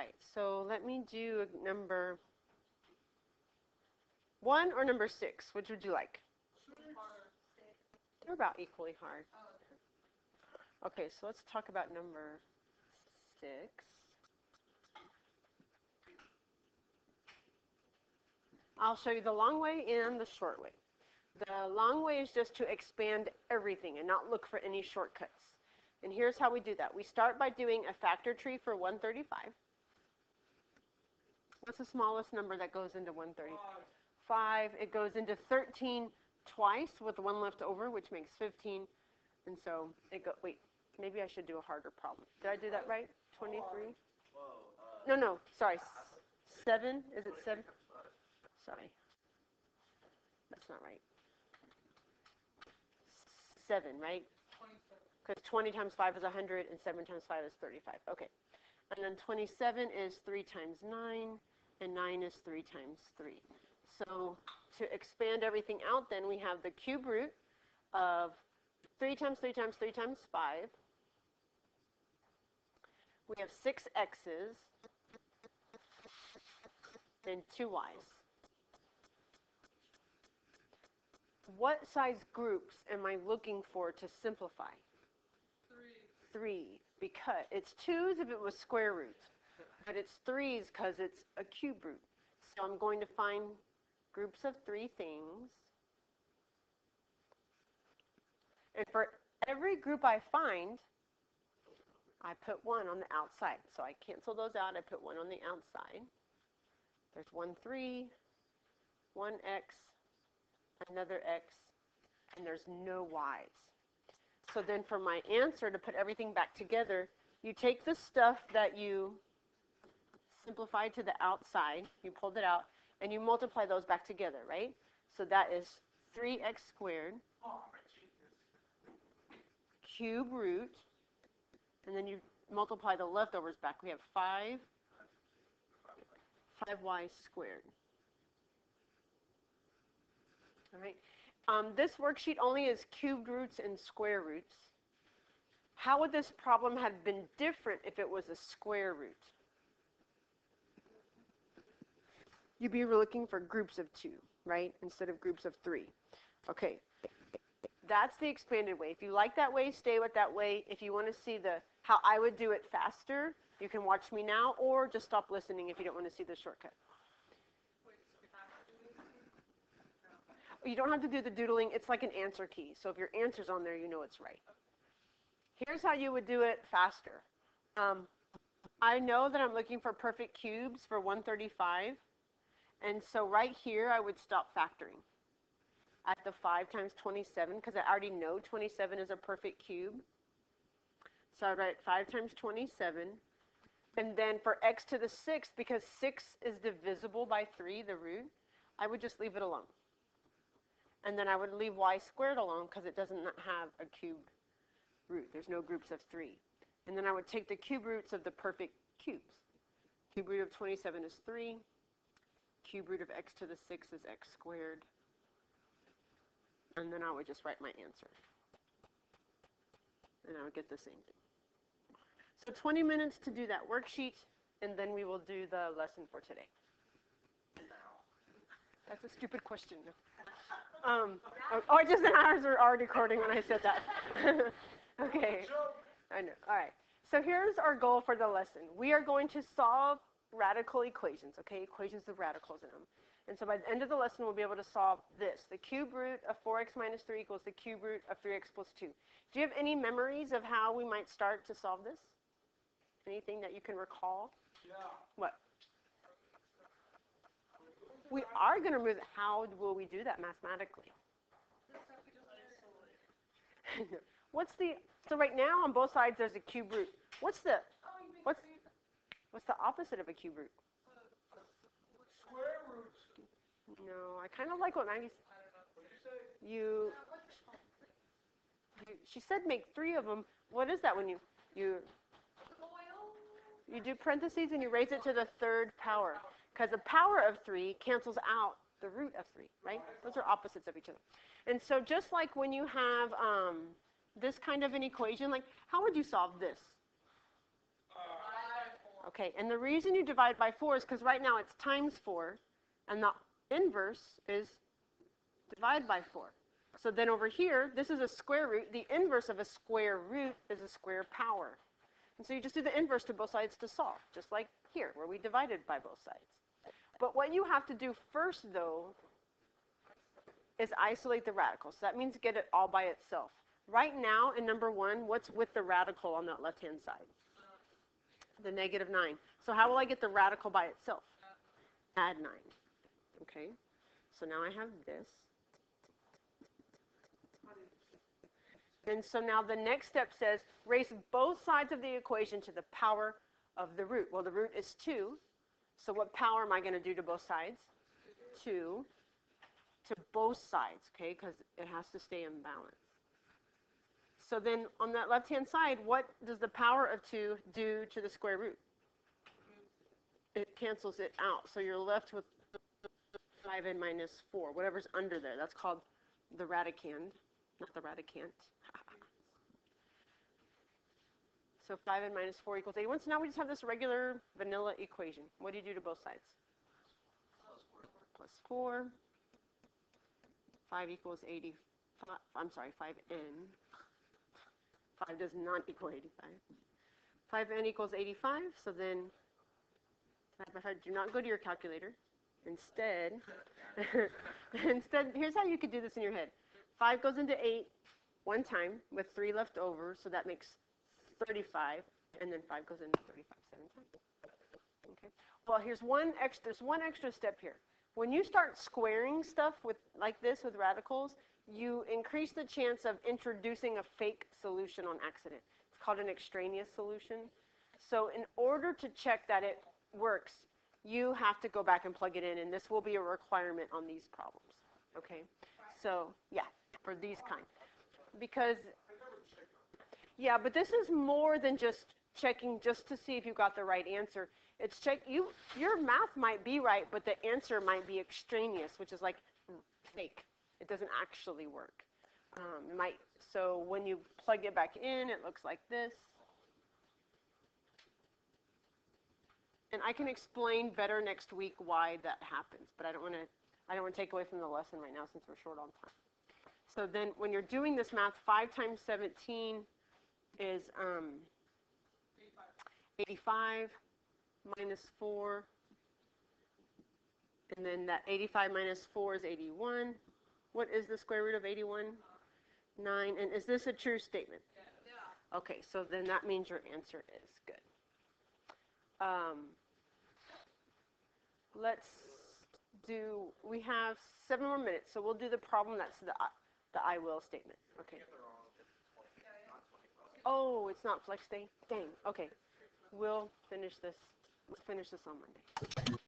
right, so let me do number 1 or number 6. Which would you like? They're about equally hard. Okay, so let's talk about number 6. I'll show you the long way and the short way. The long way is just to expand everything and not look for any shortcuts. And here's how we do that. We start by doing a factor tree for 135. What's the smallest number that goes into 135? 5. It goes into 13 twice with 1 left over, which makes 15. And so it goes, wait, maybe I should do a harder problem. Did I do that right? 23? No, sorry. 7? Is it 7? Sorry. That's not right. 7, right? Because 20 times 5 is 100, and 7 times 5 is 35. Okay. And then 27 is 3 times 9, and 9 is 3 times 3. So to expand everything out, then we have the cube root of 3 times 3 times 3 times 5. We have 6 x's and 2 y's. What size groups am I looking for to simplify? 3. Because it's 2's if it was square root, but it's 3's because it's a cube root. So I'm going to find groups of 3 things. And for every group I find, I put 1 on the outside. So I cancel those out. I put 1 on the outside. There's 1, 3, 1 x, another x, and there's no y's. So then for my answer, to put everything back together, you take the stuff that you simplified to the outside, you pulled it out, and you multiply those back together, right? So that is 3x squared, cube root, and then you multiply the leftovers back. We have 5y squared. All right. This worksheet only is cubed roots and square roots. How would this problem have been different if it was a square root? You'd be looking for groups of 2, right, instead of groups of 3. Okay, that's the expanded way. If you like that way, stay with that way. If you want to see how I would do it faster, you can watch me now, or just stop listening if you don't want to see the shortcut. You don't have to do the doodling. It's like an answer key. So if your answer's on there, you know it's right. Here's how you would do it faster. I know that I'm looking for perfect cubes for 135. And so right here, I would stop factoring at the 5 times 27, because I already know 27 is a perfect cube. So I'd write 5 times 27. And then for x to the 6th, because 6 is divisible by 3, the root, I would just leave it alone. And then I would leave y squared alone because it doesn't have a cube root. There's no groups of 3. And then I would take the cube roots of the perfect cubes. Cube root of 27 is 3. Cube root of x to the 6th is x squared. And then I would just write my answer. And I would get the same thing. So 20 minutes to do that worksheet, and then we will do the lesson for today. That's a stupid question. Just the hours are already recording when I said that. Okay. I know. All right. So here's our goal for the lesson. We are going to solve radical equations, okay? Equations with radicals in them. And so by the end of the lesson, we'll be able to solve this. The cube root of 4x minus 3 equals the cube root of 3x plus 2. Do you have any memories of how we might start to solve this? Anything that you can recall? Yeah. What? We are going to remove it. How will we do that mathematically? So right now on both sides there's a cube root. What's the opposite of a cube root? Square roots. No, I kind of like what Maggie said. She said make 3 of them. What is that when you do parentheses and you raise it to the 3rd power? Because the power of 3 cancels out the root of 3, right? Those are opposites of each other. And so just like when you have this kind of an equation, like how would you solve this? Okay, and the reason you divide by 4 is because right now it's times 4, and the inverse is divide by 4. So then over here, this is a square root. The inverse of a square root is a square power. And so you just do the inverse to both sides to solve, just like here, where we divided by both sides. But what you have to do first, though, is isolate the radical. So that means get it all by itself. Right now, in number 1, what's with the radical on that left-hand side? The negative 9. So how will I get the radical by itself? Add 9. Okay, so now I have this. And so now the next step says, raise both sides of the equation to the power of the root. Well, the root is 2. So what power am I going to do to both sides? 2 to both sides, okay, because it has to stay in balance. So then on that left-hand side, what does the power of 2 do to the square root? It cancels it out. So you're left with 5n minus 4, whatever's under there. That's called the radicand, not the radicant. So 5n minus 4 equals 81. So now we just have this regular vanilla equation. What do you do to both sides? Plus 4. 5 equals 85. I'm sorry, 5n. 5 does not equal 85. 5n equals 85. So then, do not go to your calculator. Instead, here's how you could do this in your head. 5 goes into 8 one time with 3 left over, so that makes 35, and then 5 goes into 35 7 times. Okay. Well, there's one extra step here. When you start squaring stuff like this with radicals, you increase the chance of introducing a fake solution on accident. It's called an extraneous solution. So in order to check that it works, you have to go back and plug it in, and this will be a requirement on these problems. Okay? So, yeah, for these kind. Because, yeah, but this is more than just checking just to see if you got the right answer. It's your math might be right, but the answer might be extraneous, which is like fake. It doesn't actually work. So when you plug it back in, it looks like this. And I can explain better next week why that happens, but I don't want to take away from the lesson right now since we're short on time. So then when you're doing this math, 5 times 17 is 85 minus 4. And then that 85 minus 4 is 81. What is the square root of 81? 9. And is this a true statement? Yeah. Okay, so then that means your answer is good. We have 7 more minutes, so we'll do the problem that's the I will statement. Okay. Oh, it's not flex day? Dang, okay. We'll finish this. Let's finish this on Monday.